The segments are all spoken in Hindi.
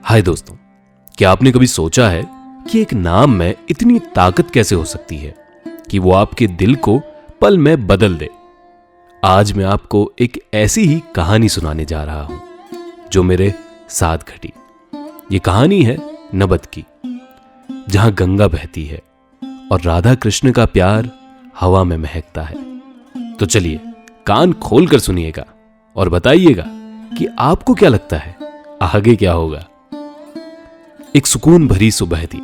हाय दोस्तों, क्या आपने कभी सोचा है कि एक नाम में इतनी ताकत कैसे हो सकती है कि वो आपके दिल को पल में बदल दे। आज मैं आपको एक ऐसी ही कहानी सुनाने जा रहा हूं जो मेरे साथ घटी। ये कहानी है नबत की, जहां गंगा बहती है और राधा कृष्ण का प्यार हवा में महकता है। तो चलिए कान खोलकर सुनिएगा और बताइएगा कि आपको क्या लगता है आगे क्या होगा। एक सुकून भरी सुबह थी।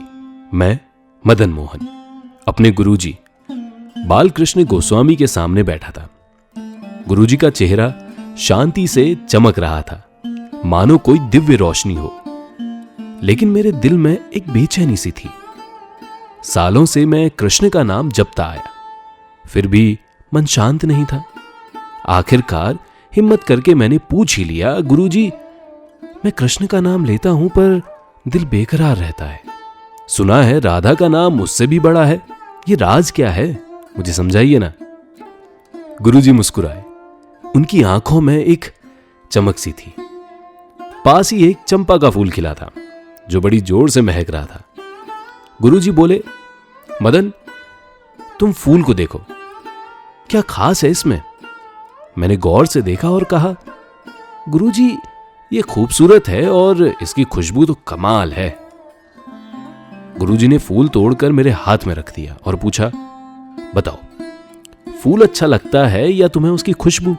मैं मदन मोहन अपने गुरुजी बालकृष्ण गोस्वामी के सामने बैठा था। गुरुजी का चेहरा शांति से चमक रहा था, मानो कोई दिव्य रोशनी हो। लेकिन मेरे दिल में एक बेचैनी सी थी। सालों से मैं कृष्ण का नाम जपता आया, फिर भी मन शांत नहीं था। आखिरकार हिम्मत करके मैंने पूछ ही लिया, गुरुजी, मैं कृष्ण का नाम लेता हूं पर दिल बेकरार रहता है। सुना है राधा का नाम मुझसे भी बड़ा है, ये राज क्या है, मुझे समझाइए ना। गुरुजी मुस्कुराए। उनकी आंखों में एक चमक सी थी। पास ही एक चंपा का फूल खिला था जो बड़ी जोर से महक रहा था। गुरुजी बोले, मदन, तुम फूल को देखो, क्या खास है इसमें? मैंने गौर से देखा और कहा, गुरुजी, ये खूबसूरत है और इसकी खुशबू तो कमाल है। गुरुजी ने फूल तोड़कर मेरे हाथ में रख दिया और पूछा, बताओ, फूल अच्छा लगता है या तुम्हें उसकी खुशबू?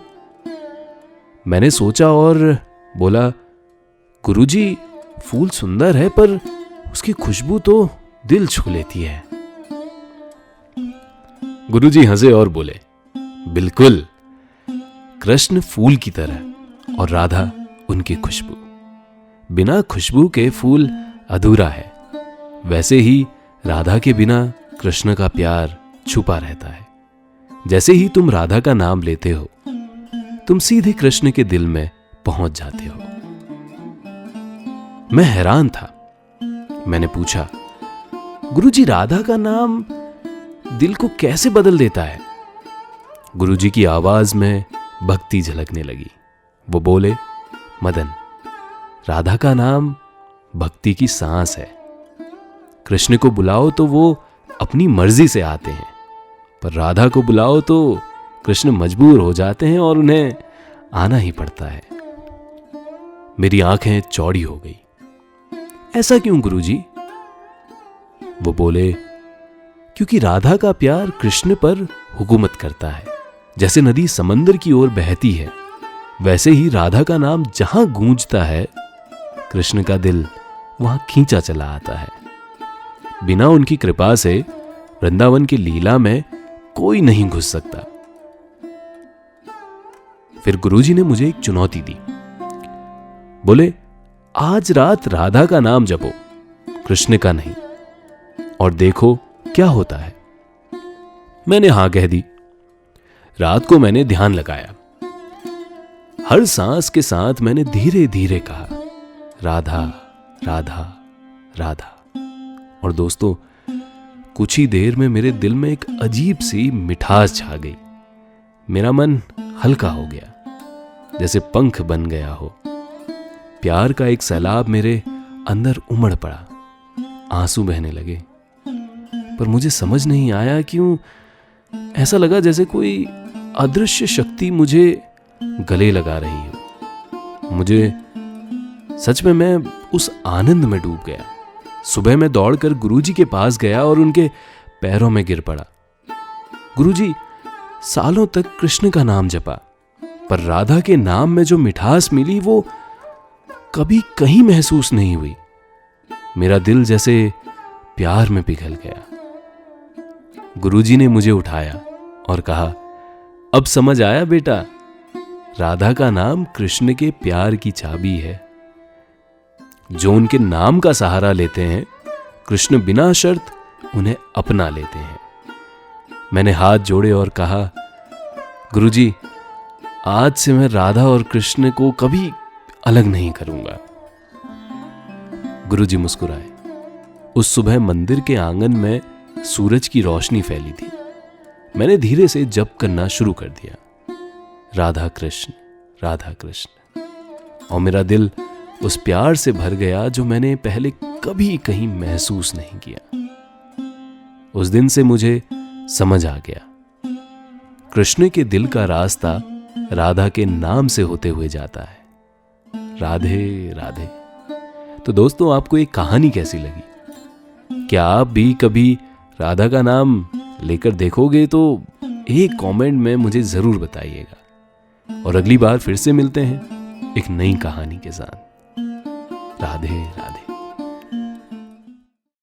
मैंने सोचा और बोला, गुरुजी, फूल सुंदर है पर उसकी खुशबू तो दिल छू लेती है। गुरुजी हंसे और बोले, बिल्कुल, कृष्ण फूल की तरह और राधा उनकी खुशबू। बिना खुशबू के फूल अधूरा है। वैसे ही राधा के बिना कृष्ण का प्यार छुपा रहता है। जैसे ही तुम राधा का नाम लेते हो, तुम सीधे कृष्ण के दिल में पहुंच जाते हो। मैं हैरान था। मैंने पूछा, गुरुजी, राधा का नाम दिल को कैसे बदल देता है? गुरुजी की आवाज में भक्ति झलकने लगी। वो बोले, मदन, राधा का नाम भक्ति की सांस है। कृष्ण को बुलाओ तो वो अपनी मर्जी से आते हैं, पर राधा को बुलाओ तो कृष्ण मजबूर हो जाते हैं और उन्हें आना ही पड़ता है। मेरी आंखें चौड़ी हो गई। ऐसा क्यों गुरुजी? वो बोले, क्योंकि राधा का प्यार कृष्ण पर हुकूमत करता है। जैसे नदी समंदर की ओर बहती है, वैसे ही राधा का नाम जहां गूंजता है, कृष्ण का दिल वहां खींचा चला आता है। बिना उनकी कृपा से वृंदावन की लीला में कोई नहीं घुस सकता। फिर गुरुजी ने मुझे एक चुनौती दी। बोले, आज रात राधा का नाम जपो, कृष्ण का नहीं, और देखो क्या होता है। मैंने हां कह दी। रात को मैंने ध्यान लगाया। हर सांस के साथ मैंने धीरे धीरे कहा, राधा राधा राधा। और दोस्तों, कुछ ही देर में मेरे दिल में एक अजीब सी मिठास छा गई। मेरा मन हल्का हो गया, जैसे पंख बन गया हो। प्यार का एक सैलाब मेरे अंदर उमड़ पड़ा। आंसू बहने लगे, पर मुझे समझ नहीं आया क्यों। ऐसा लगा जैसे कोई अदृश्य शक्ति मुझे गले लगा रही हो। मुझे सच में, मैं उस आनंद में डूब गया। सुबह मैं दौड़कर गुरुजी के पास गया और उनके पैरों में गिर पड़ा। गुरुजी, सालों तक कृष्ण का नाम जपा, पर राधा के नाम में जो मिठास मिली वो कभी कहीं महसूस नहीं हुई। मेरा दिल जैसे प्यार में पिघल गया। गुरुजी ने मुझे उठाया और कहा, अब समझ आया बेटा, राधा का नाम कृष्ण के प्यार की चाबी है। जो उनके नाम का सहारा लेते हैं, कृष्ण बिना शर्त उन्हें अपना लेते हैं। मैंने हाथ जोड़े और कहा, गुरुजी, आज से मैं राधा और कृष्ण को कभी अलग नहीं करूंगा। गुरुजी मुस्कुराए। उस सुबह मंदिर के आंगन में सूरज की रोशनी फैली थी। मैंने धीरे से जप करना शुरू कर दिया, राधा कृष्ण, और मेरा दिल उस प्यार से भर गया जो मैंने पहले कभी कहीं महसूस नहीं किया। उस दिन से मुझे समझ आ गया, कृष्ण के दिल का रास्ता राधा के नाम से होते हुए जाता है। राधे राधे। तो दोस्तों, आपको एक कहानी कैसी लगी? क्या आप भी कभी राधा का नाम लेकर देखोगे? तो एक कमेंट में मुझे जरूर बताइएगा। और अगली बार फिर से मिलते हैं एक नई कहानी के साथ। राधे राधे।